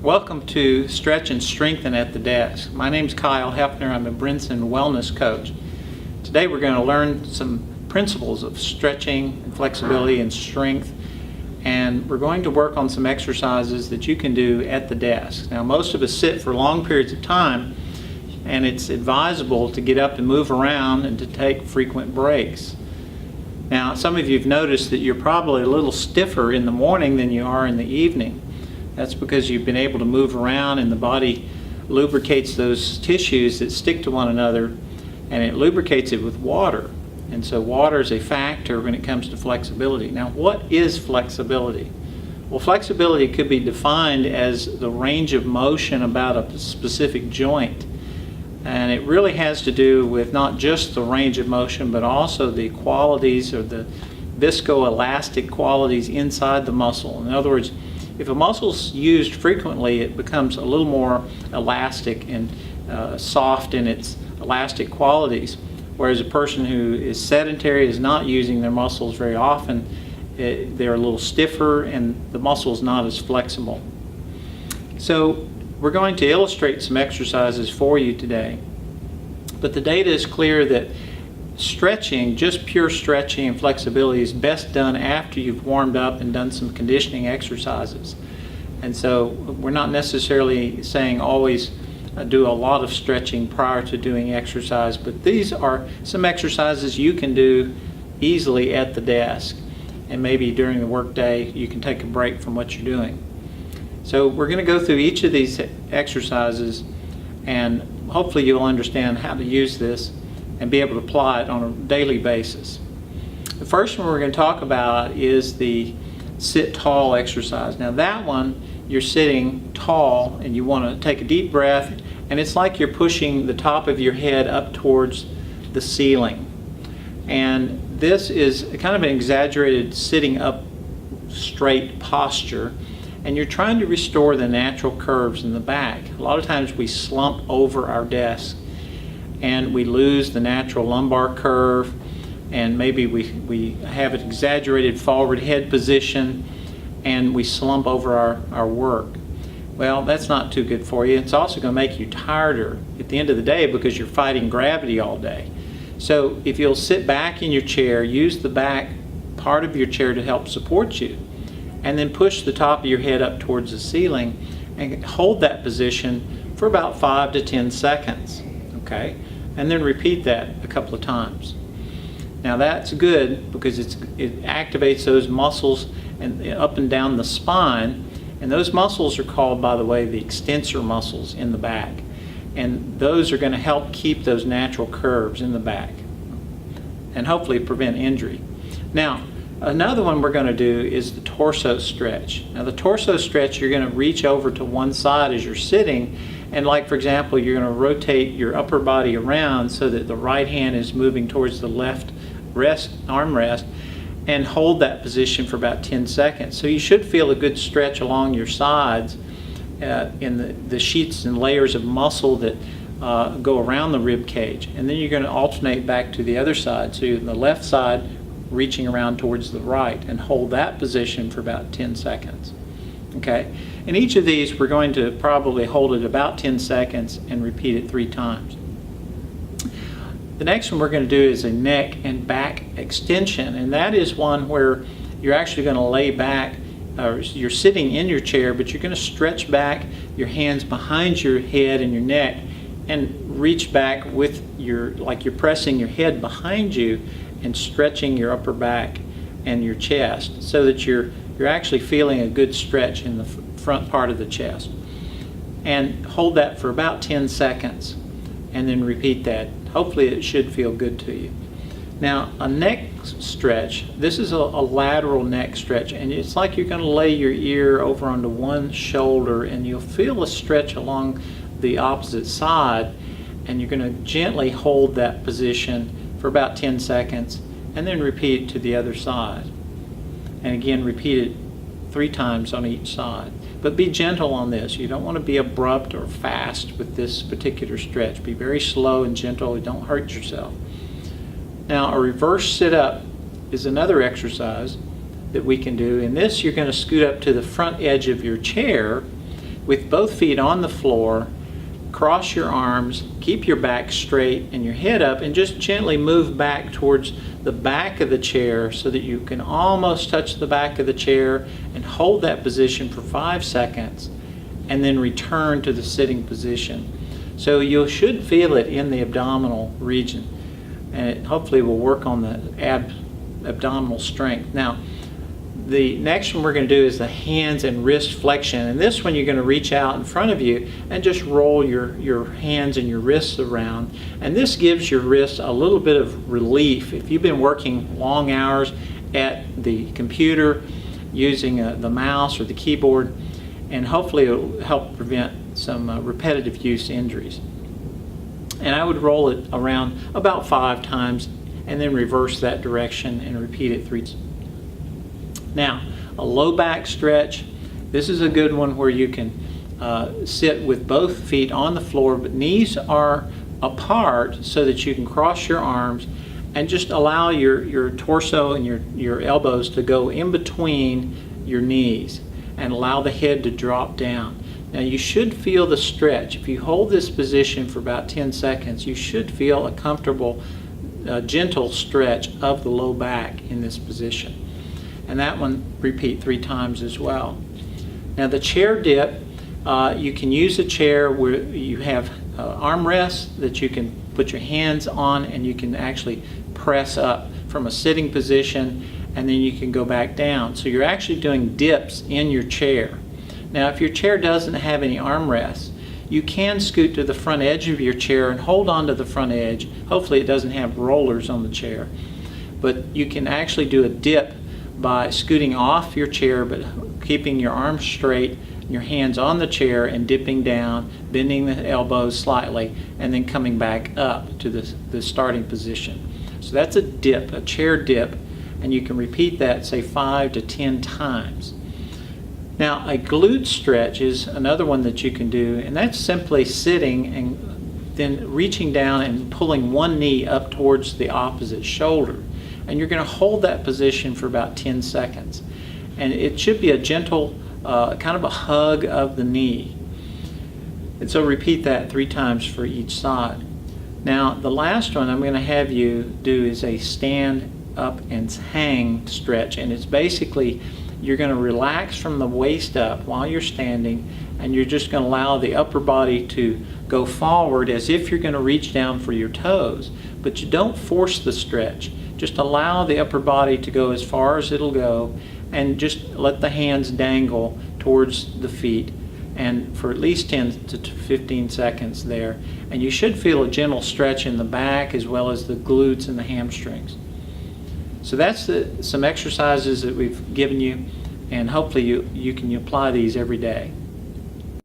Welcome to Stretch and Strengthen at the Desk. My name is Kyle Hefner. I'm a Brinson Wellness Coach. Today we're going to learn some principles of stretching and flexibility and strength, and we're going to work on some exercises that you can do at the desk. Now, most of us sit for long periods of time, and it's advisable to get up and move around and to take frequent breaks. Now, some of you have noticed that you're probably a little stiffer in the morning than you are in the evening. That's because you've been able to move around, and the body lubricates those tissues that stick to one another, and it lubricates it with water. And so water is a factor when it comes to flexibility. Now, what is flexibility? Well, flexibility could be defined as the range of motion about a specific joint. And it really has to do with not just the range of motion, but also the qualities or the viscoelastic qualities inside the muscle. In other words, if a muscle's used frequently, it becomes a little more elastic and soft in its elastic qualities. Whereas a person who is sedentary, is not using their muscles very often, they're a little stiffer and the muscle's not as flexible. So we're going to illustrate some exercises for you today. But the data is clear that stretching, just pure stretching and flexibility, is best done after you've warmed up and done some conditioning exercises. And so we're not necessarily saying always do a lot of stretching prior to doing exercise, but these are some exercises you can do easily at the desk, and maybe during the workday you can take a break from what you're doing. So we're going to go through each of these exercises, and hopefully you'll understand how to use this and be able to apply it on a daily basis. The first one we're going to talk about is the sit tall exercise. Now that one, you're sitting tall and you want to take a deep breath, and it's like you're pushing the top of your head up towards the ceiling. And this is kind of an exaggerated sitting up straight posture, and you're trying to restore the natural curves in the back. A lot of times we slump over our desk and we lose the natural lumbar curve, and maybe we have an exaggerated forward head position and we slump over our work. Well, that's not too good for you. It's also going to make you tireder at the end of the day because you're fighting gravity all day. So if you'll sit back in your chair, use the back part of your chair to help support you, and then push the top of your head up towards the ceiling and hold that position for about 5 to 10 seconds. Okay? And then repeat that a couple of times. Now that's good because it activates those muscles and up and down the spine, and those muscles are called, by the way, the extensor muscles in the back, and those are going to help keep those natural curves in the back and hopefully prevent injury. Now another one we're going to do is the torso stretch. Now the torso stretch, you're going to reach over to one side as you're sitting, and like for example, you're going to rotate your upper body around so that the right hand is moving towards the left armrest, and hold that position for about 10 seconds. So you should feel a good stretch along your sides in the sheets and layers of muscle that go around the rib cage. And then you're going to alternate back to the other side. So you're on the left side reaching around towards the right, and hold that position for about 10 seconds. Okay? In each of these, we're going to probably hold it about 10 seconds and repeat it 3 times. The next one we're going to do is a neck and back extension, and that is one where you're actually going to lay back, you're sitting in your chair, but you're going to stretch back your hands behind your head and your neck and reach back with like you're pressing your head behind you and stretching your upper back and your chest so that you're actually feeling a good stretch in the front part of the chest. And hold that for about 10 seconds and then repeat that. Hopefully it should feel good to you. Now a neck stretch, this is a lateral neck stretch, and it's like you're going to lay your ear over onto one shoulder and you'll feel a stretch along the opposite side, and you're going to gently hold that position for about 10 seconds and then repeat it to the other side. And again, repeat it 3 times on each side. But be gentle on this. You don't want to be abrupt or fast with this particular stretch. Be very slow and gentle. Don't hurt yourself. Now, a reverse sit-up is another exercise that we can do. In this, you're going to scoot up to the front edge of your chair with both feet on the floor. Cross your arms, keep your back straight and your head up, and just gently move back towards the back of the chair so that you can almost touch the back of the chair, and hold that position for 5 seconds and then return to the sitting position. So you should feel it in the abdominal region, and it hopefully will work on the abdominal strength. Now, the next one we're going to do is the hands and wrist flexion, and this one you're going to reach out in front of you and just roll your hands and your wrists around, and this gives your wrists a little bit of relief. If you've been working long hours at the computer using the mouse or the keyboard, and hopefully it will help prevent some repetitive use injuries. And I would roll it around about 5 times and then reverse that direction and repeat it 3 times. Now, a low back stretch. This is a good one where you can sit with both feet on the floor, but knees are apart so that you can cross your arms and just allow your torso and your elbows to go in between your knees and allow the head to drop down. Now, you should feel the stretch. If you hold this position for about 10 seconds, you should feel a comfortable, gentle stretch of the low back in this position. And that one repeat 3 times as well. Now, the chair dip, you can use a chair where you have armrests that you can put your hands on, and you can actually press up from a sitting position, and then you can go back down. So you're actually doing dips in your chair. Now, if your chair doesn't have any armrests, you can scoot to the front edge of your chair and hold on to the front edge. Hopefully it doesn't have rollers on the chair. But you can actually do a dip by scooting off your chair but keeping your arms straight, your hands on the chair, and dipping down, bending the elbows slightly, and then coming back up to the starting position. So that's a dip, a chair dip, and you can repeat that, say, 5 to 10 times. Now, a glute stretch is another one that you can do, and that's simply sitting and then reaching down and pulling one knee up towards the opposite shoulder. And you're going to hold that position for about 10 seconds. And it should be a gentle, kind of a hug of the knee. And so repeat that 3 times for each side. Now, the last one I'm going to have you do is a stand up and hang stretch. And it's basically, you're going to relax from the waist up while you're standing, and you're just going to allow the upper body to go forward as if you're going to reach down for your toes. But you don't force the stretch. Just allow the upper body to go as far as it'll go, and just let the hands dangle towards the feet, and for at least 10 to 15 seconds there. And you should feel a gentle stretch in the back as well as the glutes and the hamstrings. So that's some exercises that we've given you, and hopefully you can apply these every day.